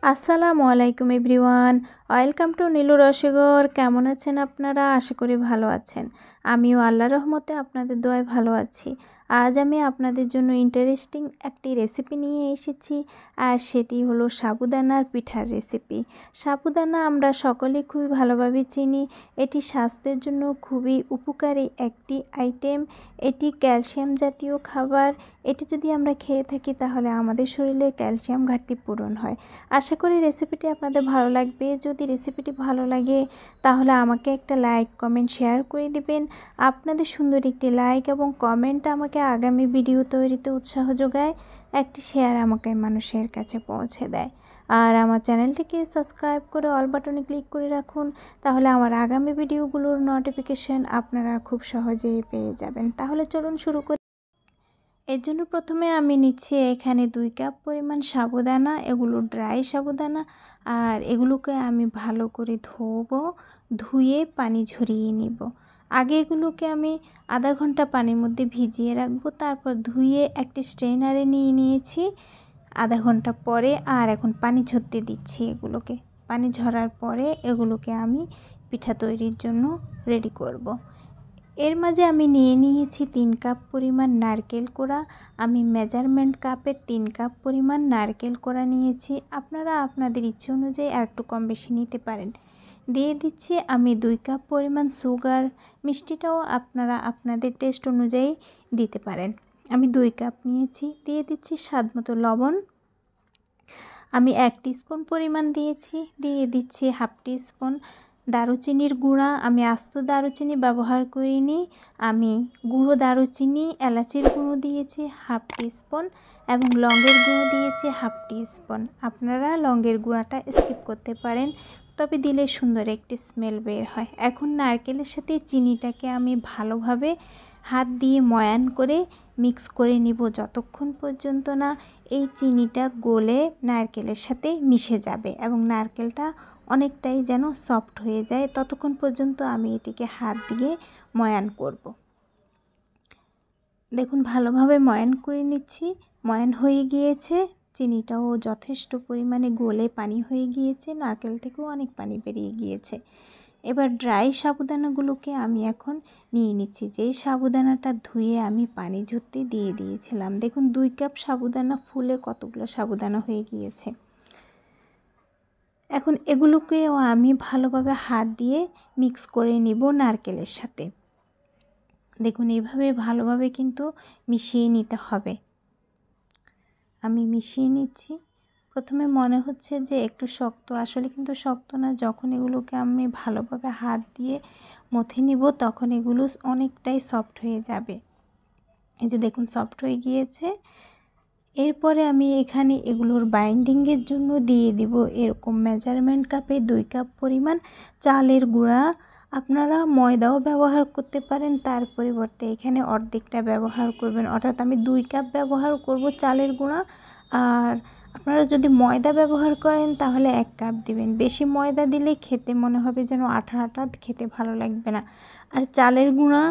আসসালামু আলাইকুম everyone, welcome to Nilu রসগর। কেমন আছেন আপনারা? আশা করি ভালো আছেন। আমিও আল্লাহর রহমতে আপনাদের দোয়ায় ভালো আছি। আজ আমি আপনাদের জন্য ইন্টারেস্টিং একটি রেসিপি নিয়ে এসেছি, আর সেটি হলো সাবুদানার পিঠার রেসিপি। সাবুদানা আমরা সকলে খুবই ভালোভাবে চিনি। এটি স্বাস্থ্যের জন্য খুবই উপকারী একটি আইটেম। এটি ক্যালসিয়াম জাতীয় খাবার। এটি যদি আমরা খেয়ে থাকি তাহলে আমাদের শরীরের ক্যালসিয়াম ঘাটতি পূরণ হয়। আশা করি রেসিপিটি আপনাদের ভালো লাগবে। যদি রেসিপিটি ভালো লাগে তাহলে আমাকে একটা লাইক, কমেন্ট, শেয়ার করে দিবেন। আপনাদের সুন্দর একটি লাইক এবং কমেন্ট আমাকে আগামী ভিডিও তৈরিতে উৎসাহ যোগায়। একটি শেয়ার আমাকে মানুষের কাছে পৌঁছে দেয়। আর আমার চ্যানেলটিকে সাবস্ক্রাইব করে অল বাটনে ক্লিক করে রাখুন, তাহলে আমার আগামী ভিডিওগুলোর নোটিফিকেশন আপনারা খুব সহজেই পেয়ে যাবেন। তাহলে চলুন শুরু করি। এর জন্য প্রথমে আমি নিচ্ছি এখানে 2 কাপ পরিমাণ সাবুদানা। এগুলো ড্রাই সাবুদানা, আর এগুলোকে আমি ভালো করে ধুয়ে পানি ঝরিয়ে নিব। আগে এগুলোকে আমি আধা ঘন্টা পানির মধ্যে ভিজিয়ে রাখবো, তারপর ধুয়ে একটি স্ট্রেনারে নিয়ে নিয়েছি আধা ঘন্টা পরে। আর এখন পানি ঝরতে দিচ্ছি এগুলোকে। পানি ঝরার পরে এগুলোকে আমি পিঠা তৈরির জন্য রেডি করব। এর মাঝে আমি নিয়ে নিয়েছি 3 কাপ পরিমাণ নারকেল কোড়া। আমি মেজারমেন্ট কাপের 3 কাপ পরিমাণ নারকেল কোড়া নিয়েছি। আপনারা আপনাদের ইচ্ছে অনুযায়ী আর একটু কম বেশি নিতে পারেন। দিয়ে দিচ্ছি আমি 2 কাপ পরিমাণ সুগার। মিষ্টিটাও আপনারা আপনাদের টেস্ট অনুযায়ী দিতে পারেন। আমি 2 কাপ নিয়েছি। দিয়ে দিচ্ছি স্বাদমতো লবণ। আমি 1 টিস্পুন পরিমাণ দিয়েছি। দিয়ে দিচ্ছি হাফ টিস্পুন দারুচিনির গুঁড়া। আমি আস্ত দারুচিনি ব্যবহার করিনি, আমি গুঁড়ো দারুচিনি, এলাচির গুঁড়ো দিয়েছি হাফ টিস্পুন এবং লংয়ের গুঁড়ো দিয়েছি হাফ টিস্পুন। আপনারা লংয়ের গুঁড়াটা স্কিপ করতে পারেন, তবে দিলে সুন্দর একটি স্মেল বের হয়। এখন নারকেলের সাথে চিনিটাকে আমি ভালোভাবে হাত দিয়ে ময়ান করে মিক্স করে নিব, যতক্ষণ পর্যন্ত না এই চিনিটা গলে নারকেলের সাথে মিশে যাবে এবং নারকেলটা অনেকটাই যেন সফট হয়ে যায়, ততক্ষণ পর্যন্ত আমি এটিকে হাত দিয়ে ময়ান করব। দেখুন ভালোভাবে ময়ান করে নিচ্ছি। ময়ান হয়ে গিয়েছে, চিনিটাও যথেষ্ট পরিমাণে গলে পানি হয়ে গিয়েছে, নারকেল থেকেও অনেক পানি বেরিয়ে গিয়েছে। এবার ড্রাই সাবুদানাগুলোকে আমি এখন নিয়ে নিচ্ছি। যেই সাবুদানাটা ধুয়ে আমি পানি ঝরতে দিয়ে দিয়েছিলাম। দেখুন 2 কাপ সাবুদানা ফুলে কতগুলো সাবুদানা হয়ে গিয়েছে। এখন এগুলোকেও আমি ভালোভাবে হাত দিয়ে মিক্স করে নিব নারকেলের সাথে। দেখুন এইভাবে ভালোভাবে কিন্তু মিশিয়ে নিতে হবে। আমি মিশিয়ে নিচ্ছি। প্রথমে মনে হচ্ছে যে একটু শক্ত, আসলে কিন্তু শক্ত না। যখন এগুলোকে আমি ভালোভাবে হাত দিয়ে মথে নিব তখন এগুলো অনেকটাই সফট হয়ে যাবে। এই যে দেখুন সফট হয়ে গিয়েছে। এরপরে আমি এখানে এগুলোর বাইন্ডিংয়ের জন্য দিয়ে দিব এরকম মেজারমেন্ট কাপে 2 কাপ পরিমাণ চালের গুঁড়া। আপনারা ময়দাও ব্যবহার করতে পারেন, তার পরিবর্তে এখানে অর্ধেকটা ব্যবহার করবেন, অর্থাৎ আমি 2 কাপ ব্যবহার করব চালের গুঁড়া। আর আপনারা যদি ময়দা ব্যবহার করেন তাহলে 1 কাপ দিবেন। বেশি ময়দা দিলে খেতে মনে হবে যেন আঠা আঠা, খেতে ভালো লাগবে না। আর চালের গুঁড়া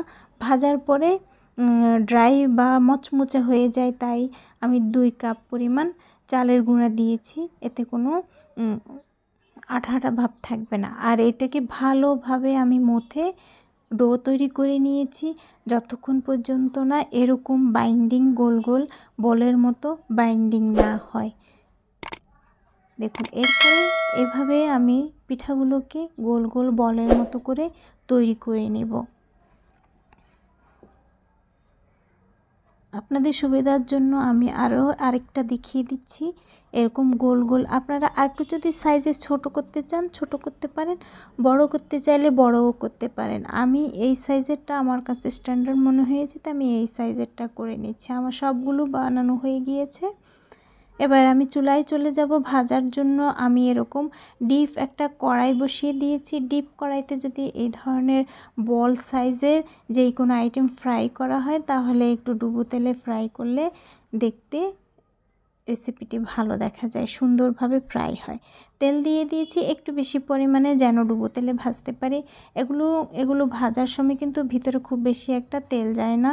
ভাজার পরে ড্রাই বা মচমচে হয়ে যায়, তাই আমি 2 কাপ পরিমাণ চালের গুঁড়া দিয়েছি। এতে কোনো আঠা আঠা ভাব থাকবে না। আর এটাকে ভালোভাবে আমি মথে ডো তৈরি করে নিয়েছি, যতক্ষণ পর্যন্ত না এরকম বাইন্ডিং গোল গোল বলের মতো বাইন্ডিং না হয়। দেখুন এরপরে এভাবে আমি পিঠাগুলোকে গোল গোল বলের মতো করে তৈরি করে নেব। আপনাদের সুবিধার জন্য আমি আরেকটা দেখিয়ে দিচ্ছি। এরকম গোল গোল আপনারা আরেকটু যদি সাইজে ছোট করতে চান ছোট করতে পারেন, বড় করতে চাইলে বড়ও করতে পারেন। আমি এই সাইজেরটা আমার কাছে স্ট্যান্ডার্ড মনে হয়েছে, তাই আমি এই সাইজেরটা করে নিচ্ছি। আমার সবগুলো বানানো হয়ে গিয়েছে। এবার আমি চুলায় চলে যাব ভাজার জন্য। আমি এরকম ডিপ একটা কড়াই বসিয়ে দিয়েছি। ডিপ কড়াইতে যদি এই ধরনের বল সাইজের যেই কোনো আইটেম ফ্রাই করা হয় তাহলে একটু ডুবো তেলে ফ্রাই করলে দেখতে রেসিপিটি ভালো দেখা যায়, সুন্দরভাবে ফ্রাই হয়। তেল দিয়ে দিয়েছি একটু বেশি পরিমাণে, যেন ডুবো তেলে ভাজতে পারি। এগুলো ভাজার সময় কিন্তু ভিতরে খুব বেশি একটা তেল যায় না,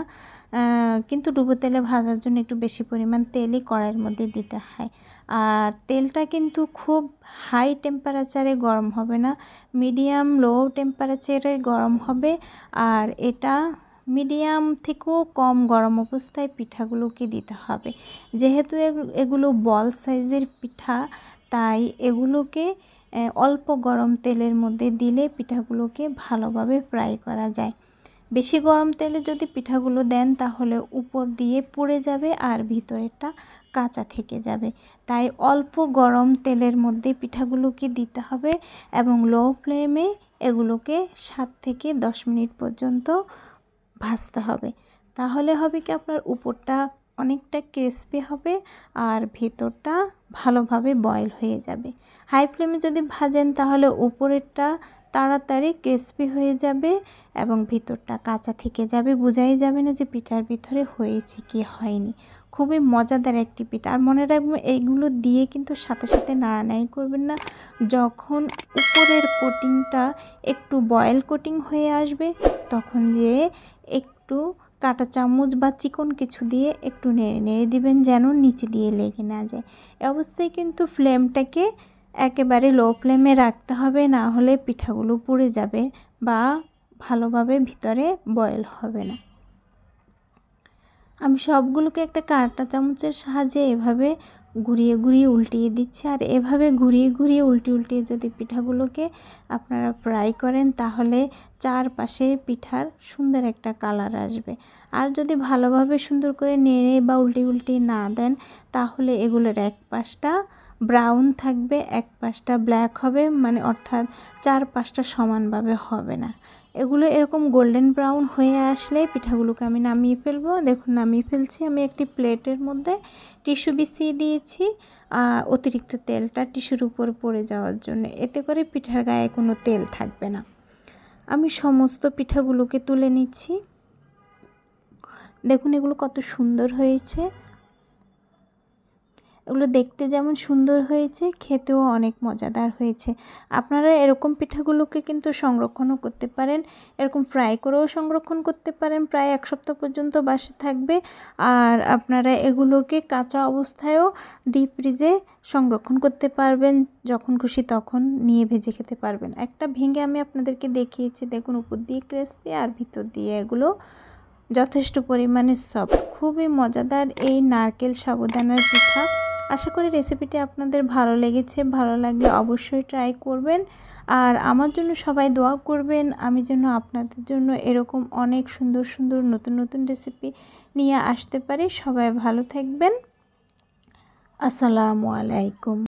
কিন্তু ডুবো তেলে ভাজার জন্য একটু বেশি পরিমাণ তেলই কড়াইয়ের মধ্যে দিতে হয়। আর তেলটা কিন্তু খুব হাই টেম্পারেচারে গরম হবে না, মিডিয়াম লো টেম্পারেচারে গরম হবে। আর এটা মিডিয়াম থেকেও কম গরম অবস্থায় পিঠাগুলোকে দিতে হবে। যেহেতু এগুলো বল সাইজের পিঠা, তাই এগুলোকে অল্প গরম তেলের মধ্যে দিলে পিঠাগুলোকে ভালোভাবে ফ্রাই করা যায়। বেশি গরম তেলে যদি পিঠাগুলো দেন তাহলে উপর দিয়ে পুড়ে যাবে আর ভিতরেরটা কাঁচা থেকে যাবে। তাই অল্প গরম তেলের মধ্যে পিঠাগুলোকে দিতে হবে এবং লো ফ্লেমে এগুলোকে 7 থেকে 10 মিনিট পর্যন্ত ভাজতে হবে। তাহলে হবে কি, আপনার উপরটা অনেকটা ক্রিস্পি হবে আর ভেতরটা ভালোভাবে বয়েল হয়ে যাবে। হাই ফ্লেমে যদি ভাজেন তাহলে উপরেরটা তাড়াতাড়ি ক্রিস্পি হয়ে যাবে এবং ভিতরটা কাঁচা থেকে যাবে, বোঝাই যাবে না যে পিঠার ভিতরে হয়েছে কি হয়নি। খুবই মজাদার একটি পিঠা। আর মনে রাখবেন, এইগুলো দিয়ে কিন্তু সাথে সাথে নাড়ানাড়ি করবেন না। যখন উপরের কোটিংটা একটু বয়েল কোটিং হয়ে আসবে তখন যেয়ে একটু কাঁটা চামচ বা চিকন কিছু দিয়ে একটু নেড়ে নেড়ে দিবেন, যেন নিচে দিয়ে লেগে না যায়। এই অবস্থায় কিন্তু ফ্লেমটাকে একেবারে লো ফ্লেমে রাখতে হবে, না হলে পিঠাগুলো পুড়ে যাবে বা ভালোভাবে ভিতরে বয়েল হবে না। আমি সবগুলোকে একটা কাঁটা চামচের সাহায্যে এভাবে ঘুরিয়ে ঘুরিয়ে উল্টিয়ে দিচ্ছি। আর এভাবে ঘুরিয়ে ঘুরিয়ে উল্টিয়ে যদি পিঠাগুলোকে আপনারা ফ্রাই করেন তাহলে চারপাশে পিঠার সুন্দর একটা কালার আসবে। আর যদি ভালোভাবে সুন্দর করে নেড়ে বা উল্টি না দেন তাহলে এগুলোর এক পাশটা ব্রাউন থাকবে, এক পাশটা ব্ল্যাক হবে, মানে অর্থাৎ চারপাশটা সমানভাবে হবে না। এগুলো এরকম গোল্ডেন ব্রাউন হয়ে আসলে পিঠাগুলোকে আমি নামিয়ে ফেলবো। দেখুন নামিয়ে ফেলছি। আমি একটি প্লেটের মধ্যে টিস্যু বিছিয়ে দিয়েছি অতিরিক্ত তেলটা টিস্যুর উপর পড়ে যাওয়ার জন্য, এতে করে পিঠার গায়ে কোনো তেল থাকবে না। আমি সমস্ত পিঠাগুলোকে তুলে নিচ্ছি। দেখুন এগুলো কত সুন্দর হয়েছে। এগুলো দেখতে যেমন সুন্দর হয়েছে, খেতেও অনেক মজাদার হয়েছে। আপনারা এরকম পিঠাগুলোকে কিন্তু সংরক্ষণও করতে পারেন, এরকম ফ্রাই করেও সংরক্ষণ করতে পারেন, প্রায় 1 সপ্তাহ পর্যন্ত বাসে থাকবে। আর আপনারা এগুলোকে কাঁচা অবস্থায়ও ডিপ ফ্রিজে সংরক্ষণ করতে পারবেন, যখন খুশি তখন নিয়ে ভেজে খেতে পারবেন। একটা ভেঙে আমি আপনাদেরকে দেখিয়েছি, দেখুন উপর দিয়ে ক্রিস্পি আর ভিতর দিয়ে এগুলো যথেষ্ট পরিমাণে সফট। খুবই মজাদার এই নারকেল সাবুদানার পিঠা। আশা করি রেসিপিটি আপনাদের ভালো লেগেছে। ভালো লাগলে অবশ্যই ট্রাই করবেন। আর আমার জন্য সবাই দোয়া করবেন, আমি যেন আপনাদের জন্য এরকম অনেক সুন্দর সুন্দর নতুন রেসিপি নিয়ে আসতে পারি। সবাই ভালো থাকবেন। আসসালামু আলাইকুম।